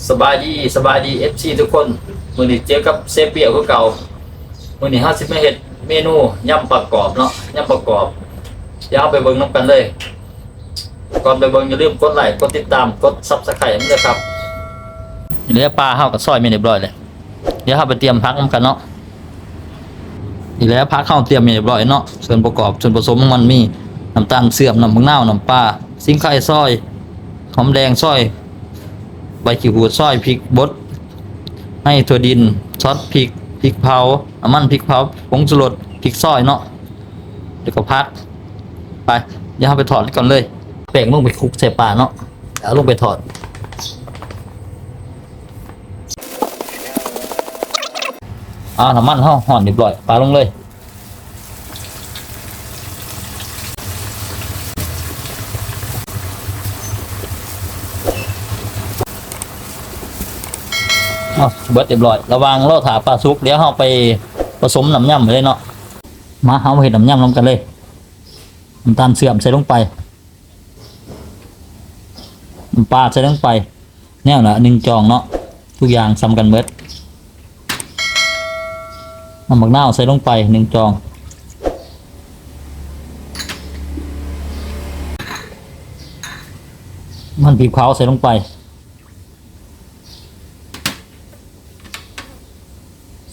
สบายดีFC ทุกคนมื้อนี้เจอกับเซฟเปียวคือเก่ามื้อนี้50มาเฮ็ดเมนูยำประกอบเนาะยำประกอบเดี๋ยวเราไปเบิ่งนำกันเลยก่อนไปเบิ่งอย่าลืมกดไลค์กดติดตามกด Subscribe ให้ด้วยครับเหลือปลาเฮาก็ซอยไม่เรียบร้อยเลยเดี๋ยวเฮาไปเตรียมผักนำกันเนาะนี่แหละผักเฮาเตรียมเรียบร้อยเนาะส่วนประกอบส่วนผสมของมันมีน้ำตาลเสื่อมน้ำมะนาวน้ำปลาซิงไข่ซอยหอมแดงซอยใบขี้หูดซอยพริกบดให้ถั่วดินซอสพริกเผาน้ำมันพริกเผาผงชูรสพริกซอยเนาะเดี๋ยวก็พักไปเดี๋ยวเราไปถอดก่อนเลยแป้งลงไปคลุกใส่ปลาเนาะแล้วลงไปถอดน้ำมันห่อนเรียบร้อยปลาลงเลยเบิดเรียบร้อยระวังเราถาปลาซุกเดี๋ยวเราไปผสมน้ำยำเลยเนาะมาเอาเห็ดน้ำยำลงกันเลยน้ำตาลเสื่อมใส่ลงไปน้ำปลาใส่ลงไปแนวละ1 จองเนาะทุกอย่างซ้ำกันเบิดน้ำมะนาวใส่ลงไป1 จองมันพริกเผาใส่ลงไป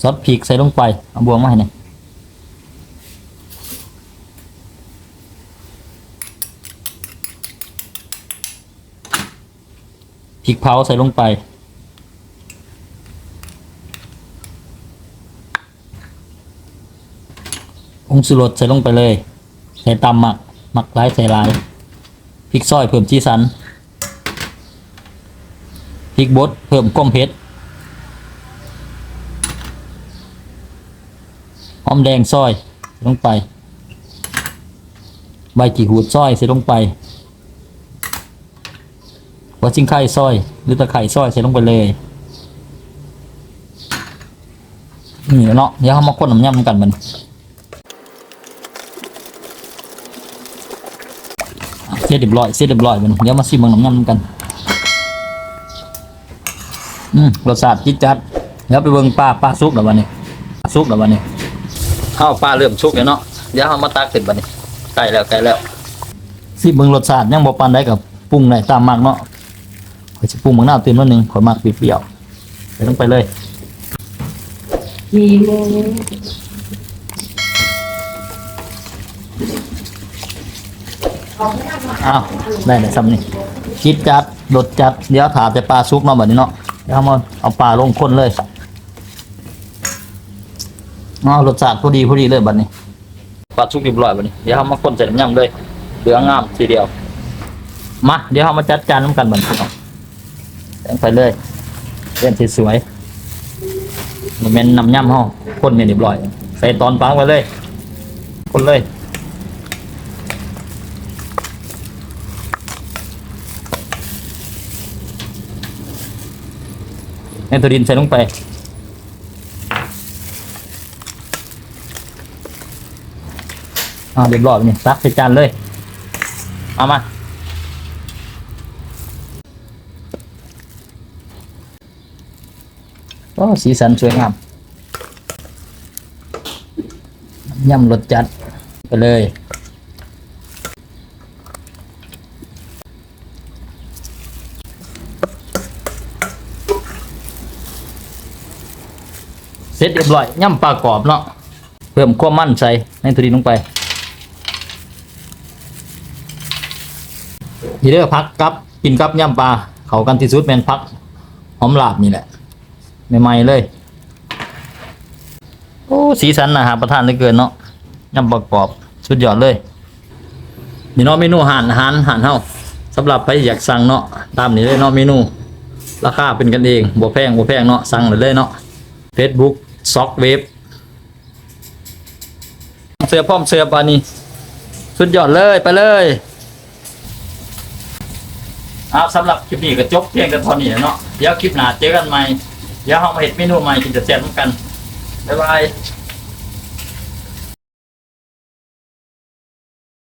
ซอสพริกใส่ลงไปเอาบวงมาให้หน่อยพริกเผาใส่ลงไปผงชูรสใส่ลงไปเลยใส่ตำหมักหลายใส่หลายพริกซอยเพิ่มสีสันพริกบดเพิ่มความเผ็ดหอมแดงซอยลงไปใบกี่หูดซอยใส่ลงไปหัวชิงไข่ซอยหรือตะไคร้ซอยใส่ลงไปเลยนี่เนาะเดี๋ยวเรามาคนน้ำยำกันมันเสร็จเรียบร้อยมันเดี๋ยวมาชิมน้ำยำกันรสชาติจิ๊ดจัดเดี๋ยวไปเบิ่งปลาซุกแล้ววันนี้ข้าวปลาเริ่มชุกแล้วเนาะเดี๋ยวเรามาตักเสร็จบัดนี้ใกล้แล้วสิเบิ่งรสชาติยังบ่ปานใดกับปรุงได้ตามมักเนาะข่อยสิปรุงมะนาวเต็มนิดนึงข่อยมักเปรี้ยวๆใส่ลงไปเลยมีโมได้ซ้ำนี่จิ๊ดจัดรสจัดเดี๋ยวถาแต่ปลาซุกเนาะบัดนี้เนาะเดี๋ยวมาเอาปลาลงคนเลยรสชาติพอดีเลยบัดนี้ปลาชุกเรียบร้อยบัดนี้เดี๋ยวเรามาคนใส่น้ำยำเลยเหลืองามทีเดียวมาเดี๋ยวเรามาจัดจานน้ำกันบัดนี้แต่งไปเลยเล่นสวยๆมันเป็นน้ำยำห้องคนเรียบร้อยใส่ตอนปังไปเลยคนเลยเอาถั่วดินใส่ลงไปเรียบร้อยนี่ตักใส่จานเลยเอามาสีสันสวยงามยำรสจัดไปเลยเสร็จเรียบร้อยยำปลากรอบเนาะเพิ่มความมันใส่ในถั่วดินลงไปทีเดียวพักกับกินกับย่ำปลาเขากันที่สุดแมนพักหอมลาบนี่แหละใหม่ๆเลยโอ้สีสันนะฮะประทานได้เกินเนาะย่ำประกอบสุดยอดเลยนี่เนาะเมนูอาหารเฮาสำหรับใครอยากสั่งเนาะตามนี้เลยเนาะเมนูราคาเป็นกันเองบ่แพงเนาะสั่งเลยเนาะ Facebook ซ็อกเวฟเสื้อพร้อมเสื้อปานี่สุดยอดเลยไปเลยสำหรับคลิปนี้ก็จบเพียงแต่เท่านี้เนาะเดี๋ยวคลิปหน้าเจอกันใหม่เดี๋ยวเรามาเห็นเมนูใหม่กินจะแซ่บเหมือนกันบ๊ายบาย